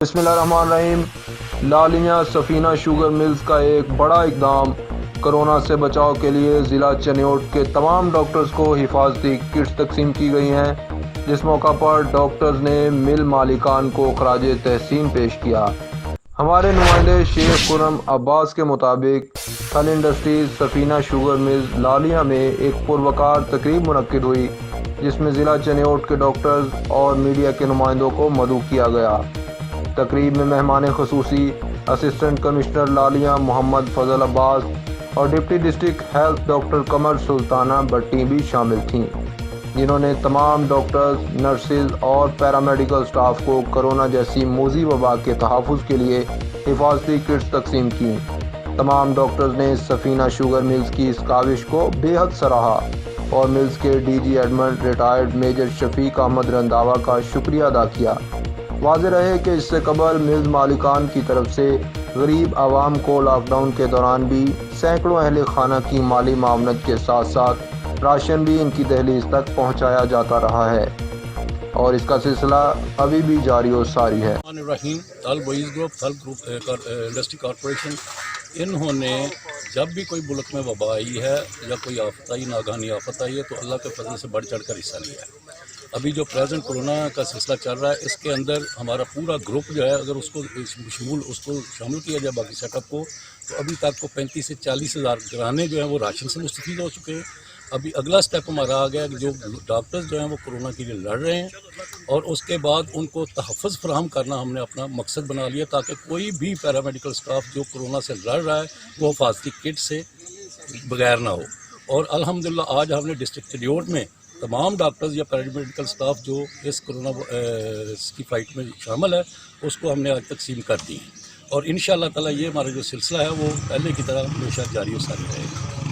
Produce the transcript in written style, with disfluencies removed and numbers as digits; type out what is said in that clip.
बिस्मिल्लाहिर्रहमानिर्रहीम। लालिया Safina sugar mills का एक बड़ा इकदाम। कोरोना से बचाव के लिए ज़िला चनियोट के तमाम डॉक्टर्स को हिफाजती किट्स तकसीम की गई हैं, जिस मौका पर डॉक्टर्स ने मिल मालिकान को खराज तहसीन पेश किया। हमारे नुमाइंदे शेख खुर्रम अब्बास के मुताबिक सल इंडस्ट्रीज सफीना शुगर मिल्स लालिया में एक पुरवकार तकरीब मुनक्किद हुई, जिसमें ज़िला चनियोट के डॉक्टर्स और मीडिया के नुमाइंदों को मदऊ किया गया। तकरीब में मेहमान खसूसी असिस्टेंट कमिश्नर लालिया मोहम्मद फजल अब्बास और डिप्टी डिस्ट्रिक्ट हेल्थ डॉक्टर कमर सुल्ताना भट्टी भी शामिल थीं, जिन्होंने तमाम डॉक्टर्स, नर्सेज और पैरामेडिकल स्टाफ को कोरोना जैसी मोज़ी वबा के तहफ़्फ़ुज़ के लिए हिफाजती किट्स तकसीम की। तमाम डॉक्टर्स ने सफीना शुगर मिल्स की इस काविश को बेहद सराहा और मिल्स के DG admin retired major Shafiq Ahmed Randhawa का शुक्रिया अदा किया। वाज़ेह रहे कि इससे कबल मिल्स मालिकान की तरफ से गरीब आवाम को लॉकडाउन के दौरान भी सैकड़ों अहले खाना की माली मावनत के साथ साथ राशन भी इनकी दहलीज तक पहुँचाया जाता रहा है और इसका सिलसिला अभी भी जारी और सारी है। थल बॉयज़ ग्रुप, थल ग्रुप इंडस्ट्री कॉरपोरेशन, इन्होंने जब भी कोई मुल्क में वबा आई है या कोई आफत आई, नागहानी आफत आई है, तो अल्लाह के फजल से बढ़ चढ़ कर हिस्सा लिया है। अभी जो प्रेजेंट कोरोना का सिलसिला चल रहा है, इसके अंदर हमारा पूरा ग्रुप जो है, अगर उसको शामिल किया जाए बाकी सेटअप को, तो अभी तक को 35 से 40 हज़ार घराने जो हैं वो राशन से मुस्तफ़ीद हो चुके हैं। अभी अगला स्टेप हमारा आ गया कि जो डॉक्टर्स जो हैं वो कोरोना के लिए लड़ रहे हैं और उसके बाद उनको तहफ़्फ़ुज़ फराहम करना हमने अपना मकसद बना लिया, ताकि कोई भी पैरामेडिकल स्टाफ जो कोरोना से लड़ रहा है वो हिफाजती किट से बगैर ना हो। और अल्हम्दुलिल्लाह आज हमने डिस्ट्रिक्ट चनियोट में तमाम डॉक्टर्स या पैरामेडिकल स्टाफ जो इस कोरोना की फाइट में शामिल है, उसको हमने आज तकसीम कर दी और इंशाअल्लाह ताला ये हमारा जो सिलसिला है वो पहले की तरह हमेशा जारी और सारी रहेगा।